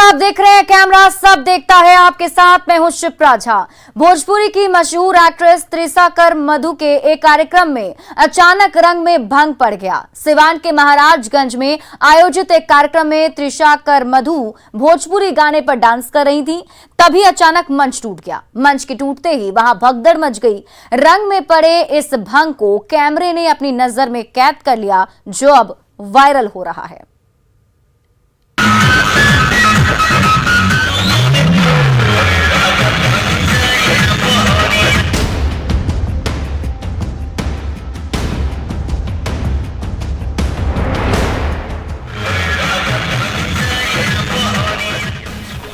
आप देख रहे हैं कैमरा सब देखता है, आपके साथ मैं हूं शिप्रा झा। भोजपुरी की मशहूर एक्ट्रेस त्रिशाकर मधु के एक कार्यक्रम में अचानक रंग में भंग पड़ गया। सिवान के महाराजगंज में आयोजित एक कार्यक्रम में त्रिशाकर मधु भोजपुरी गाने पर डांस कर रही थी, तभी अचानक मंच टूट गया। मंच के टूटते ही वहां भगदड़ मच गई। रंग में पड़े इस भंग को कैमरे ने अपनी नजर में कैद कर लिया, जो अब वायरल हो रहा है।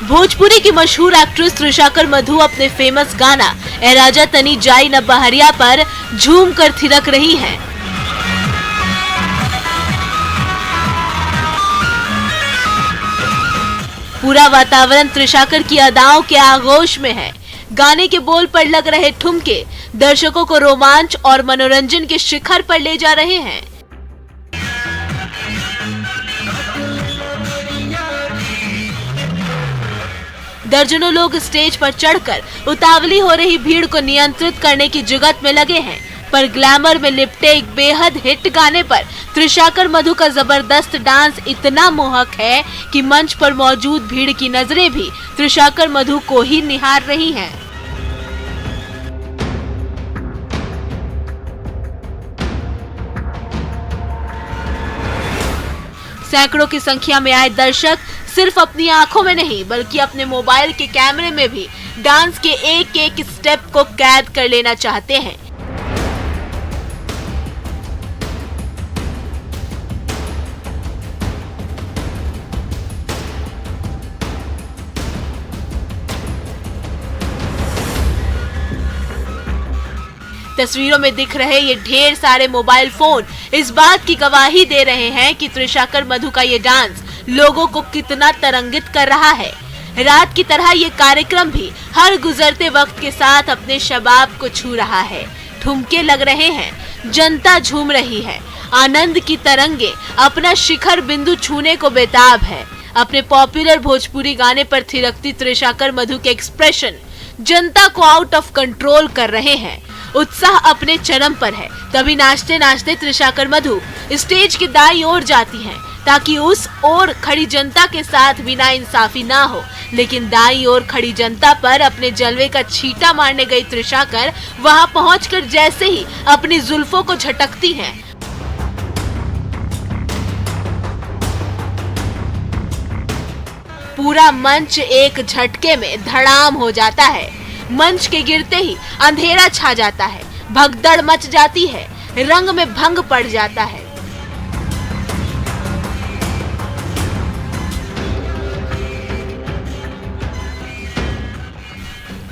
भोजपुरी की मशहूर एक्ट्रेस त्रिशाकर मधु अपने फेमस गाना ए राजा तनी जाई न बहरिया पर झूम कर थिरक रही हैं। पूरा वातावरण त्रिशाकर की अदाओं के आगोश में है। गाने के बोल पर लग रहे ठुमके दर्शकों को रोमांच और मनोरंजन के शिखर पर ले जा रहे हैं। दर्जनों लोग स्टेज पर चढ़कर उतावली हो रही भीड़ को नियंत्रित करने की जुगत में लगे हैं, पर ग्लैमर में लिपटे एक बेहद हिट गाने पर त्रिशाकर मधु का जबरदस्त डांस इतना मोहक है कि मंच पर मौजूद भीड़ की नजरें भी त्रिशाकर मधु को ही निहार रही हैं। सैकड़ों की संख्या में आए दर्शक सिर्फ अपनी आंखों में नहीं बल्कि अपने मोबाइल के कैमरे में भी डांस के एक एक स्टेप को कैद कर लेना चाहते हैं। तस्वीरों में दिख रहे ये ढेर सारे मोबाइल फोन इस बात की गवाही दे रहे हैं कि त्रिशाकर मधु का ये डांस लोगों को कितना तरंगित कर रहा है। रात की तरह ये कार्यक्रम भी हर गुजरते वक्त के साथ अपने शबाब को छू रहा है। ठुमके लग रहे हैं, जनता झूम रही है, आनंद की तरंगे अपना शिखर बिंदु छूने को बेताब है। अपने पॉपुलर भोजपुरी गाने पर थिरकती त्रिशाकर मधु के एक्सप्रेशन जनता को आउट ऑफ कंट्रोल कर रहे हैं। उत्साह अपने चरम पर है। तभी नाचते नाचते त्रिशाकर मधु स्टेज के दाईं ओर जाती हैं ताकि उस ओर खड़ी जनता के साथ बिना इंसाफी ना हो, लेकिन दाईं ओर खड़ी जनता पर अपने जलवे का छींटा मारने गई त्रिशाकर वहां पहुंचकर जैसे ही अपनी जुल्फों को झटकती हैं, पूरा मंच एक झटके में धड़ाम हो जाता है। मंच के गिरते ही अंधेरा छा जाता है, भगदड़ मच जाती है, रंग में भंग पड़ जाता है।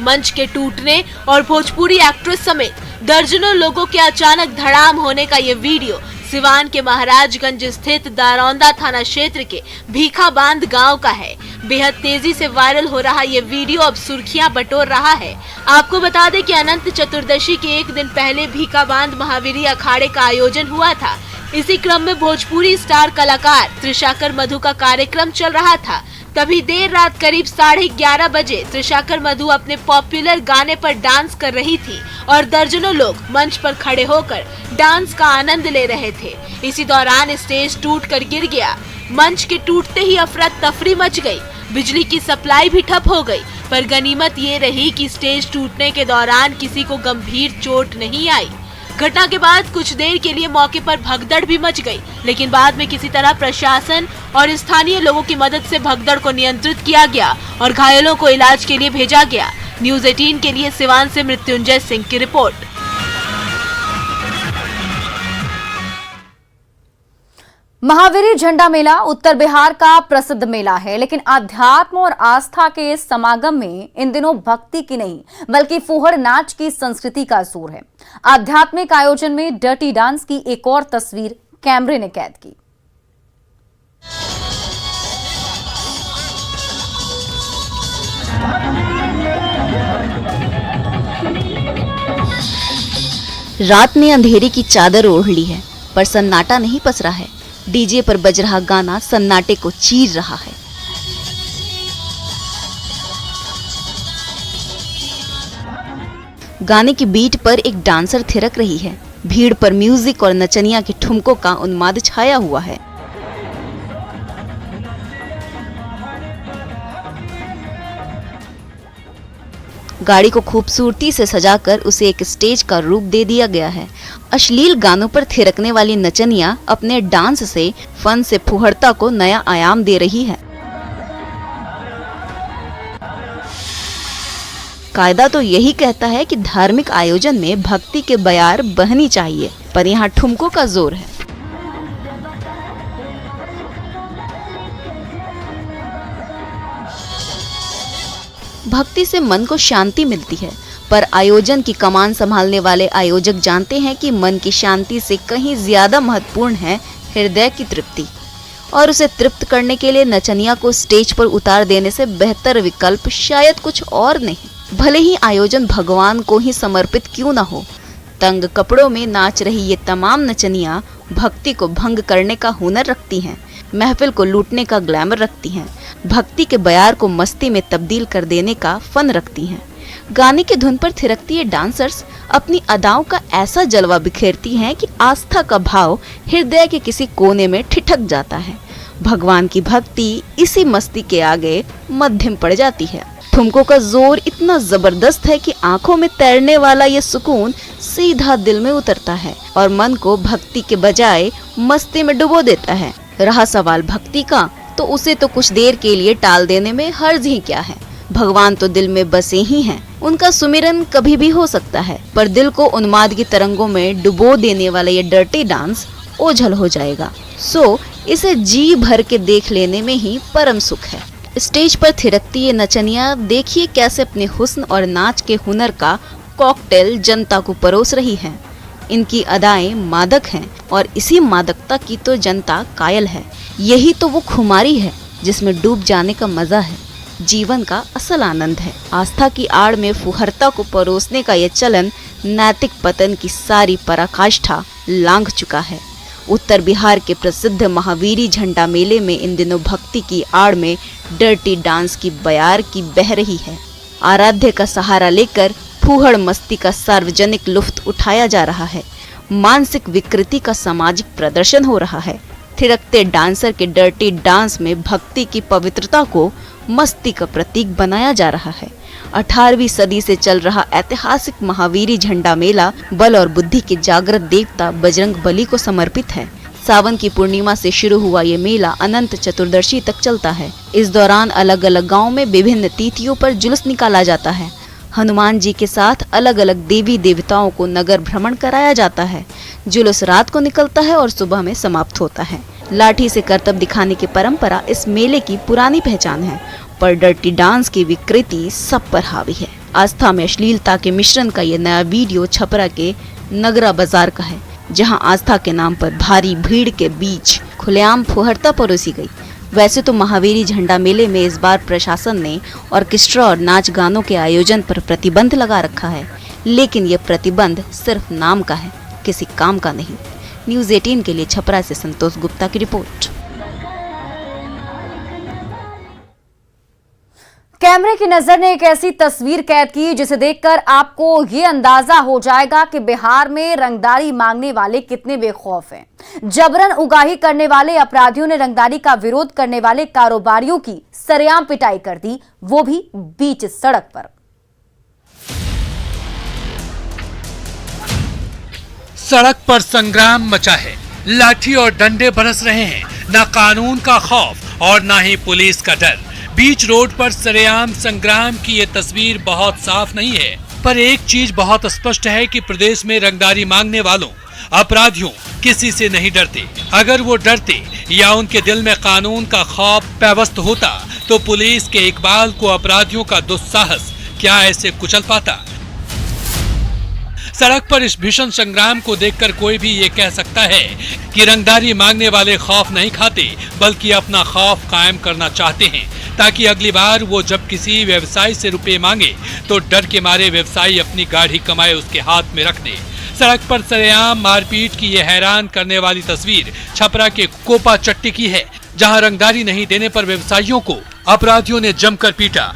मंच के टूटने और भोजपुरी एक्ट्रेस समेत दर्जनों लोगों के अचानक धड़ाम होने का ये वीडियो सिवान के महाराजगंज स्थित दारौंदा थाना क्षेत्र के भीखा बांध गांव का है। बेहद तेजी से वायरल हो रहा ये वीडियो अब सुर्खियां बटोर रहा है। आपको बता दें कि अनंत चतुर्दशी के एक दिन पहले भीखा बांध महावीरी अखाड़े का आयोजन हुआ था। इसी क्रम में भोजपुरी स्टार कलाकार त्रिशाकर मधु का कार्यक्रम चल रहा था। तभी देर रात करीब 11:30 बजे त्रिशाकर मधु अपने पॉपुलर गाने पर डांस कर रही थी और दर्जनों लोग मंच पर खड़े होकर डांस का आनंद ले रहे थे। इसी दौरान स्टेज टूट कर गिर गया। मंच के टूटते ही अफरा तफरी मच गई, बिजली की सप्लाई भी ठप हो गई, पर गनीमत ये रही कि स्टेज टूटने के दौरान किसी को गंभीर चोट नहीं आई। घटना के बाद कुछ देर के लिए मौके पर भगदड़ भी मच गई, लेकिन बाद में किसी तरह प्रशासन और स्थानीय लोगों की मदद से भगदड़ को नियंत्रित किया गया और घायलों को इलाज के लिए भेजा गया। न्यूज़ 18 के लिए सिवान से मृत्युंजय सिंह की रिपोर्ट। महावीरी झंडा मेला उत्तर बिहार का प्रसिद्ध मेला है, लेकिन आध्यात्म और आस्था के इस समागम में इन दिनों भक्ति की नहीं बल्कि फुहड़ नाच की संस्कृति का जोर है। आध्यात्मिक आयोजन में डर्टी डांस की एक और तस्वीर कैमरे ने कैद की। रात ने अंधेरे की चादर ओढ़ ली है, पर सन्नाटा नहीं पसरा है। डीजे पर बज रहा गाना सन्नाटे को चीर रहा है। गाने की बीट पर एक डांसर थिरक रही है। भीड़ पर म्यूजिक और नचनिया के ठुमकों का उन्माद छाया हुआ है। गाड़ी को खूबसूरती से सजाकर उसे एक स्टेज का रूप दे दिया गया है। अश्लील गानों पर थिरकने वाली नचनिया अपने डांस से फन से फुहड़ता को नया आयाम दे रही है। कायदा तो यही कहता है कि धार्मिक आयोजन में भक्ति के बयार बहनी चाहिए, पर यहाँ ठुमकों का जोर है। भक्ति से मन को शांति मिलती है, पर आयोजन की कमान संभालने वाले आयोजक जानते हैं कि मन की शांति से कहीं ज्यादा महत्वपूर्ण है हृदय की तृप्ति, और उसे तृप्त करने के लिए नचनिया को स्टेज पर उतार देने से बेहतर विकल्प शायद कुछ और नहीं। भले ही आयोजन भगवान को ही समर्पित क्यों न हो, तंग कपड़ों में नाच रही ये तमाम नचनिया भक्ति को भंग करने का हुनर रखती हैं, महफिल को लूटने का ग्लैमर रखती हैं, भक्ति के बयार को मस्ती में तब्दील कर देने का फन रखती हैं। गाने की धुन पर थिरकती ये डांसर्स अपनी अदाओं का ऐसा जलवा बिखेरती हैं कि आस्था का भाव हृदय के किसी कोने में ठिठक जाता है। भगवान की भक्ति इसी मस्ती के आगे मध्यम पड़ जाती है। ठुमकों का जोर इतना जबरदस्त है कि आंखों में तैरने वाला ये सुकून सीधा दिल में उतरता है और मन को भक्ति के बजाय मस्ती में डुबो देता है। रहा सवाल भक्ति का, तो उसे तो कुछ देर के लिए टाल देने में हर्ज ही क्या है। भगवान तो दिल में बसे ही हैं, उनका सुमिरन कभी भी हो सकता है, पर दिल को उन्माद की तरंगों में डुबो देने वाला ये डर्टी डांस ओझल हो जाएगा। सो इसे जी भर के देख लेने में ही परम सुख है। स्टेज पर थिरकती ये नचनिया देखिए कैसे अपने हुस्न और नाच के हुनर का कॉकटेल जनता को परोस रही है। इनकी अदाएं मादक हैं और इसी मादकता की तो जनता कायल है। यही तो वो खुमारी है जिसमें डूब जाने का मजा है, जीवन का असल आनंद है। आस्था की आड़ में फुहरता को परोसने का यह चलन नैतिक पतन की सारी पराकाष्ठा लांघ चुका है। उत्तर बिहार के प्रसिद्ध महावीरी झंडा मेले में इन दिनों भक्ति की आड़ में डर्टी डांस की बयार की बह रही है। आराध्य का सहारा लेकर फूहड़ मस्ती का सार्वजनिक लुफ्त उठाया जा रहा है। मानसिक विकृति का सामाजिक प्रदर्शन हो रहा है। थिरकते डांसर के डर्टी डांस में भक्ति की पवित्रता को मस्ती का प्रतीक बनाया जा रहा है। 18वीं सदी से चल रहा ऐतिहासिक महावीरी झंडा मेला बल और बुद्धि के जागृत देवता बजरंग बली को समर्पित है। सावन की पूर्णिमा से शुरू हुआ ये मेला अनंत चतुर्दशी तक चलता है। इस दौरान अलग अलग गांव में विभिन्न तिथियों पर जुलूस निकाला जाता है। हनुमान जी के साथ अलग अलग देवी देवताओं को नगर भ्रमण कराया जाता है। जुलूस रात को निकलता है और सुबह में समाप्त होता है। लाठी से करतब दिखाने की परंपरा इस मेले की पुरानी पहचान है, पर डर्टी डांस की विकृति सब पर हावी है। आस्था में अश्लीलता के मिश्रण का ये नया वीडियो छपरा के नगरा बाजार का है, जहां आस्था के नाम पर भारी भीड़ के बीच खुलेआम फुहरता परोसी गई। वैसे तो महावीरी झंडा मेले में इस बार प्रशासन ने ऑर्केस्ट्रा और नाच गानों के आयोजन पर प्रतिबंध लगा रखा है, लेकिन ये प्रतिबंध सिर्फ नाम का है, किसी काम का नहीं। न्यूज़ 18 के लिए छपरा से संतोष गुप्ता की रिपोर्ट। कैमरे की नजर ने एक ऐसी तस्वीर कैद की जिसे देखकर आपको ये अंदाजा हो जाएगा कि बिहार में रंगदारी मांगने वाले कितने बेखौफ हैं। जबरन उगाही करने वाले अपराधियों ने रंगदारी का विरोध करने वाले कारोबारियों की सरेआम पिटाई कर दी, वो भी बीच सड़क पर। सड़क पर संग्राम मचा है, लाठी और डंडे बरस रहे हैं। न कानून का खौफ और न ही पुलिस का डर। बीच रोड पर सरेआम संग्राम की ये तस्वीर बहुत साफ नहीं है, पर एक चीज बहुत स्पष्ट है कि प्रदेश में रंगदारी मांगने वालों अपराधियों किसी से नहीं डरते। अगर वो डरते या उनके दिल में कानून का खौफ पैवस्त होता तो पुलिस के इकबाल को अपराधियों का दुस्साहस क्या ऐसे कुचल पाता। सड़क पर इस भीषण संग्राम को देखकर कोई भी ये कह सकता है कि रंगदारी मांगने वाले खौफ नहीं खाते, बल्कि अपना खौफ कायम करना चाहते हैं, ताकि अगली बार वो जब किसी व्यवसायी से रुपए मांगे तो डर के मारे व्यवसायी अपनी गाढ़ी कमाए उसके हाथ में रख दे। सड़क पर सरेआम मारपीट की ये हैरान करने वाली तस्वीर छपरा के कोपा चट्टी की है, जहां रंगदारी नहीं देने पर व्यवसायियों को अपराधियों ने जमकर पीटा।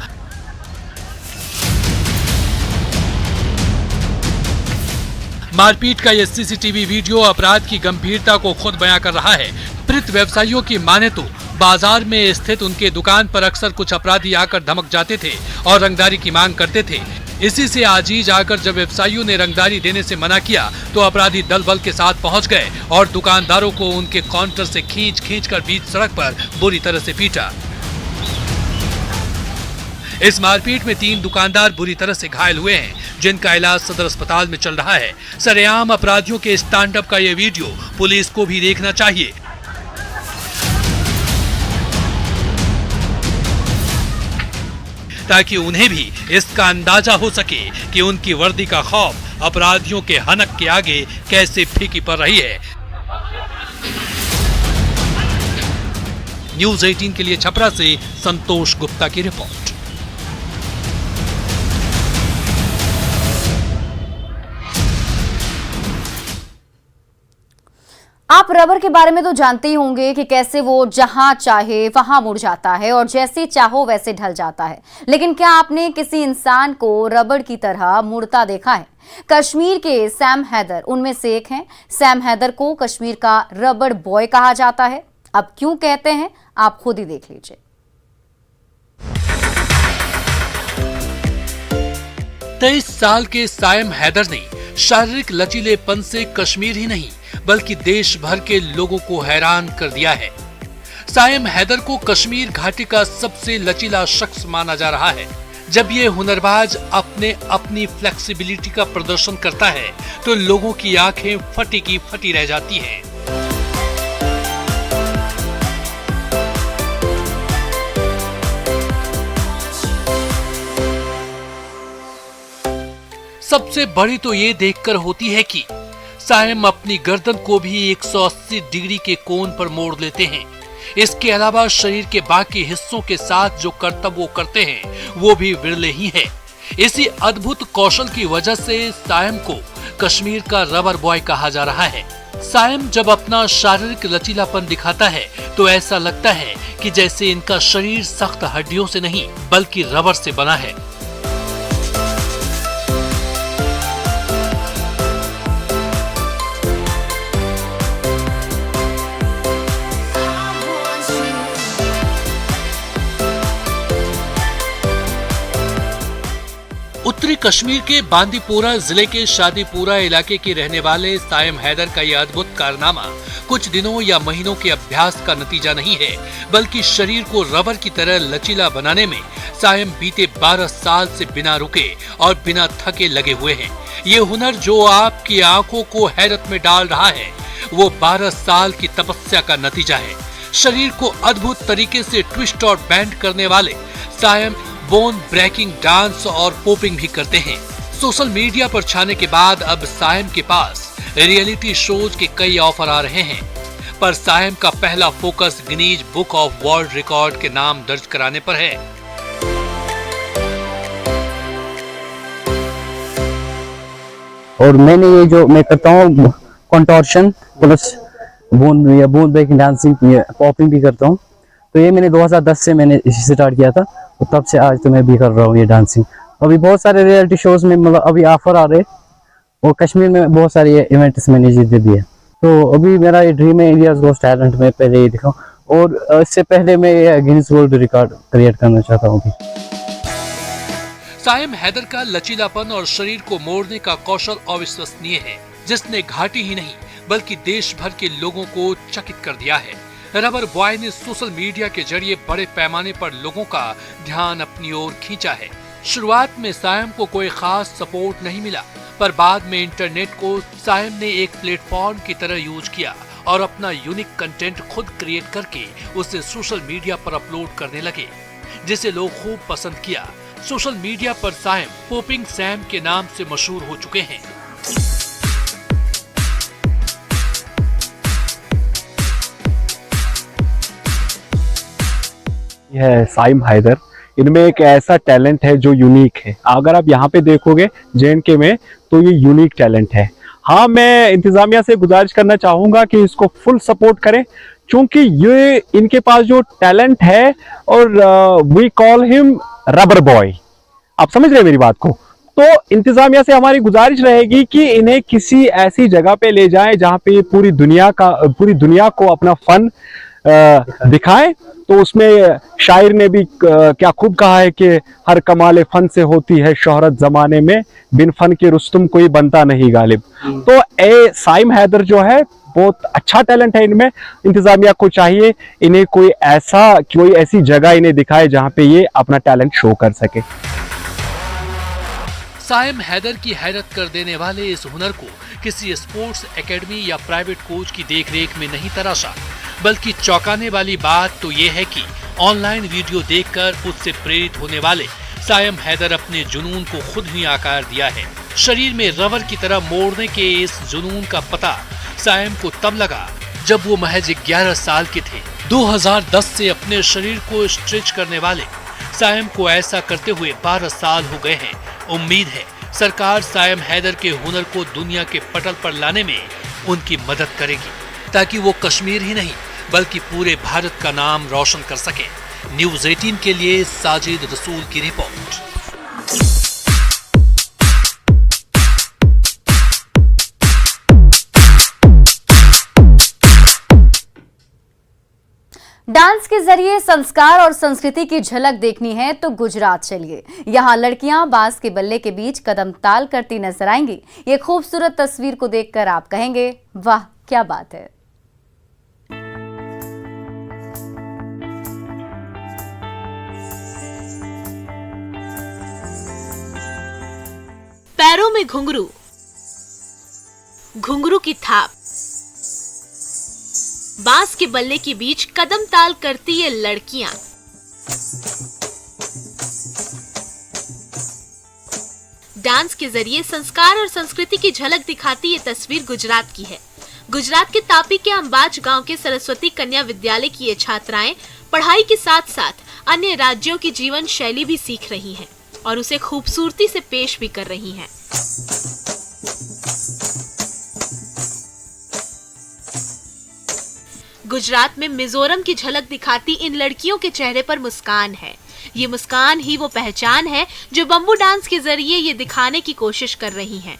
मारपीट का यह सीसीटीवी वीडियो अपराध की गंभीरता को खुद बयां कर रहा है। पीड़ित व्यवसायियों की माने तो बाजार में स्थित उनके दुकान पर अक्सर कुछ अपराधी आकर धमक जाते थे और रंगदारी की मांग करते थे। इसी से आजीज आकर जब व्यवसायियों ने रंगदारी देने से मना किया तो अपराधी दल बल के साथ पहुंच गए और दुकानदारों को उनके काउंटर से खींच कर बीच सड़क पर बुरी तरह से पीटा। इस मारपीट में 3 दुकानदार बुरी तरह से घायल हुए हैं, जिनका इलाज सदर अस्पताल में चल रहा है। सरेआम अपराधियों के स्टैंड अप का यह वीडियो पुलिस को भी देखना चाहिए। ताकि उन्हें भी इसका अंदाजा हो सके कि उनकी वर्दी का खौफ अपराधियों के हनक के आगे कैसे फीकी पड़ रही है। न्यूज़ 18 के लिए छपरा से संतोष गुप्ता की रिपोर्ट। आप रबर के बारे में तो जानते ही होंगे कि कैसे वो जहां चाहे वहां मुड़ जाता है और जैसे चाहो वैसे ढल जाता है। लेकिन क्या आपने किसी इंसान को रबर की तरह मुड़ता देखा है? कश्मीर के सैम हैदर उनमें से एक हैं। सैम हैदर को कश्मीर का रबर बॉय कहा जाता है। अब क्यों कहते हैं, आप खुद ही देख लीजिए। 23 साल के सैम हैदर ने शारीरिक लचीलेपन से कश्मीर ही नहीं बल्कि देश भर के लोगों को हैरान कर दिया है। सैम हैदर को कश्मीर घाटी का सबसे लचीला शख्स माना जा रहा है। जब ये हुनरबाज अपनी फ्लेक्सिबिलिटी का प्रदर्शन करता है तो लोगों की आंखें फटी की फटी रह जाती हैं। सबसे बड़ी तो ये देखकर होती है कि सैम अपनी गर्दन को भी 180 डिग्री के कोण पर मोड़ लेते हैं। इसके अलावा शरीर के बाकी हिस्सों के साथ जो करतब वो करते हैं वो भी विरले ही है। इसी अद्भुत कौशल की वजह से सैम को कश्मीर का रबर बॉय कहा जा रहा है। सैम जब अपना शारीरिक लचीलापन दिखाता है तो ऐसा लगता है कि जैसे इनका शरीर सख्त हड्डियों से नहीं बल्कि रबर से बना है। उत्तरी कश्मीर के बांदीपोरा जिले के शादीपुरा इलाके के रहने वाले सैम हैदर का यह अद्भुत कारनामा कुछ दिनों या महीनों के अभ्यास का नतीजा नहीं है बल्कि शरीर को रबर की तरह लचीला बनाने में सैम बीते 12 साल से बिना रुके और बिना थके लगे हुए हैं। ये हुनर जो आपकी आंखों को हैरत में डाल रहा है वो 12 साल की तपस्या का नतीजा है। शरीर को अद्भुत तरीके से ट्विस्ट और बैंड करने वाले सैम बोन ब्रेकिंग डांस और पॉपिंग भी करते हैं। सोशल मीडिया पर छाने के बाद अब सैम के पास रियलिटी शोज के कई ऑफर आ रहे हैं, पर सैम का पहला focus Guinness book of world record के नाम दर्ज कराने पर है। और मैंने ये जो मैं करता हूँ contortion plus bone breaking dancing popping भी करता हूँ। तो ये मैंने 2010 से मैंने इसी स्टार्ट किया था और तब से आज तो मैं भी कर रहा हूँ ये डांसिंग। अभी बहुत सारे रियलिटी शोज में मतलब अभी ऑफर आ रहे और कश्मीर में बहुत सारे इवेंट्स मैंने जीत दिए। तो अभी मेरा ये ड्रीम है इंडियाज गोस्ट टैलेंट में पहले ये दिखाऊं और इससे पहले मैं ये गिनीज वर्ल्ड रिकॉर्ड क्रिएट करना चाहता हूँ। सैम हैदर का लचीलापन और शरीर को मोड़ने का कौशल अविश्वसनीय है, जिसने घाटी ही नहीं बल्कि देश भर के लोगों को चकित कर दिया है। रबर बॉय ने सोशल मीडिया के जरिए बड़े पैमाने पर लोगों का ध्यान अपनी ओर खींचा है। शुरुआत में सैम को कोई खास सपोर्ट नहीं मिला, पर बाद में इंटरनेट को सैम ने एक प्लेटफॉर्म की तरह यूज किया और अपना यूनिक कंटेंट खुद क्रिएट करके उसे सोशल मीडिया पर अपलोड करने लगे, जिसे लोग खूब पसंद किया। सोशल मीडिया पर सैम पॉपिंग सैम के नाम से मशहूर हो चुके हैं। यह सैम हैदर, इनमें एक ऐसा टैलेंट है जो यूनिक है। अगर आप यहाँ पे देखोगे JNK में तो ये यूनिक टैलेंट है। हाँ, मैं इंतजामिया से गुजारिश करना चाहूँगा कि इसको फुल सपोर्ट करें, क्योंकि ये इनके पास जो टैलेंट है और we call him rubber boy. आप समझ रहे हैं मेरी बात को? तो इंतजामिया से हमारी गुजारिश रहेगी कि इन्हें किसी ऐसी जगह पे ले जाएं जहां पे पूरी दुनिया को अपना फन दिखाएं। तो उसमें शायर ने भी क्या खूब कहा है कि हर कमाल फन से होती है शोहरत जमाने में, बिन फन के रुस्तम कोई बनता नहीं गालिब। तो साइम हैदर जो है बहुत अच्छा टैलेंट है इनमें। इंतजामिया को चाहिए इन्हें कोई ऐसी जगह इन्हें दिखाए जहां पे ये अपना टैलेंट शो कर सके। साइम हैदर की हैरत कर देने वाले इस हुनर को किसी स्पोर्ट्स एकेडमी या प्राइवेट कोच की देखरेख में नहीं तराशा, बल्कि चौंकाने वाली बात तो ये है कि ऑनलाइन वीडियो देखकर उससे प्रेरित होने वाले साइम हैदर अपने जुनून को खुद ही आकार दिया है। शरीर में रबर की तरह मोड़ने के इस जुनून का पता साइम को तब लगा जब वो महज 11 साल के थे। 2010 से अपने शरीर को स्ट्रेच करने वाले साइम को ऐसा करते हुए 12 साल हो गए हैं। उम्मीद है सरकार साइम हैदर के हुनर को दुनिया के पटल पर लाने में उनकी मदद करेगी, ताकि वो कश्मीर ही नहीं बल्कि पूरे भारत का नाम रोशन कर सके। न्यूज़ 18 के लिए साजिद रसूल की रिपोर्ट। डांस के जरिए संस्कार और संस्कृति की झलक देखनी है तो गुजरात चलिए। यहाँ लड़कियां बांस के बल्ले के बीच कदम ताल करती नजर आएंगी। ये खूबसूरत तस्वीर को देखकर आप कहेंगे, वाह क्या बात है। पैरों में घुंघरू, घुंघरू की थाप, बांस के बल्ले के बीच कदम ताल करती ये लड़कियां। डांस के जरिए संस्कार और संस्कृति की झलक दिखाती ये तस्वीर गुजरात की है। गुजरात के तापी के अंबाज गांव के सरस्वती कन्या विद्यालय की ये छात्राएं पढ़ाई के साथ साथ अन्य राज्यों की जीवन शैली भी सीख रही हैं और उसे खूबसूरती से पेश भी कर रही हैं। गुजरात में मिजोरम की झलक दिखाती इन लड़कियों के चेहरे पर मुस्कान है। ये मुस्कान ही वो पहचान है जो बम्बू डांस के जरिए ये दिखाने की कोशिश कर रही हैं।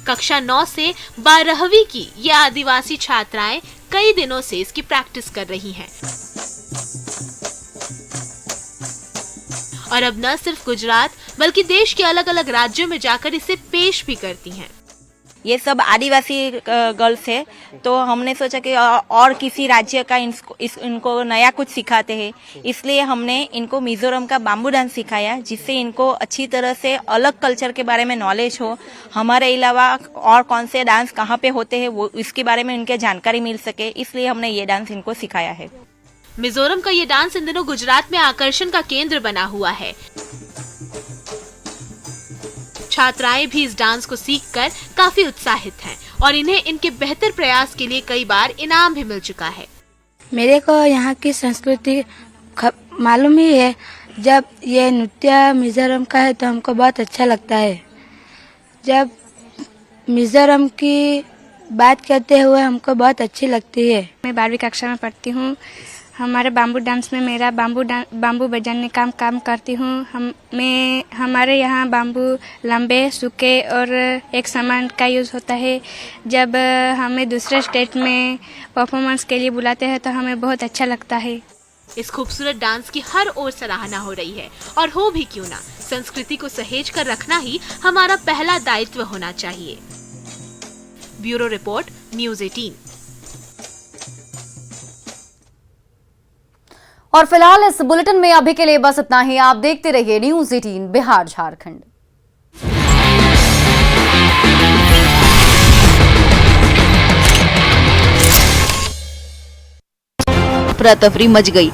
कक्षा 9 से 12वीं की ये आदिवासी छात्राएं कई दिनों से इसकी प्रैक्टिस कर रही हैं। और अब न सिर्फ गुजरात बल्कि देश के अलग अलग राज्यों में जाकर इसे पेश भी करती हैं। ये सब आदिवासी गर्ल्स है, तो हमने सोचा कि और किसी राज्य का इनको नया कुछ सिखाते हैं, इसलिए हमने इनको मिजोरम का बाम्बू डांस सिखाया, जिससे इनको अच्छी तरह से अलग कल्चर के बारे में नॉलेज हो। हमारे अलावा और कौन से डांस कहाँ पे होते हैं वो इसके बारे में उनके जानकारी मिल सके, इसलिए हमने ये डांस इनको सिखाया है। मिजोरम का ये डांस इन दिनों गुजरात में आकर्षण का केंद्र बना हुआ है। छात्राएं भी इस डांस को सीखकर काफी उत्साहित हैं और इन्हें इनके बेहतर प्रयास के लिए कई बार इनाम भी मिल चुका है। मेरे को यहाँ की संस्कृति मालूम ही है। जब ये नृत्य मिजोरम का है तो हमको बहुत अच्छा लगता है। जब मिजोरम की बात करते हुए हमको बहुत अच्छी लगती है। मैं 12वीं कक्षा में पढ़ती हूँ। हमारे बाम्बू डांस में मेरा बाम्बू बजाने का काम करती हूँ। हमारे यहाँ बाम्बू लंबे सूखे और एक समान का यूज़ होता है। जब हमें दूसरे स्टेट में परफॉर्मेंस के लिए बुलाते हैं तो हमें बहुत अच्छा लगता है। इस खूबसूरत डांस की हर ओर सराहना हो रही है और हो भी क्यों ना, संस्कृति को सहेज कर रखना ही हमारा पहला दायित्व होना चाहिए। Bureau report, news 18। और फिलहाल इस बुलेटिन में अभी के लिए बस इतना ही। आप देखते रहिए न्यूज़ 18 बिहार झारखंड। अफरा तफरी मच गई।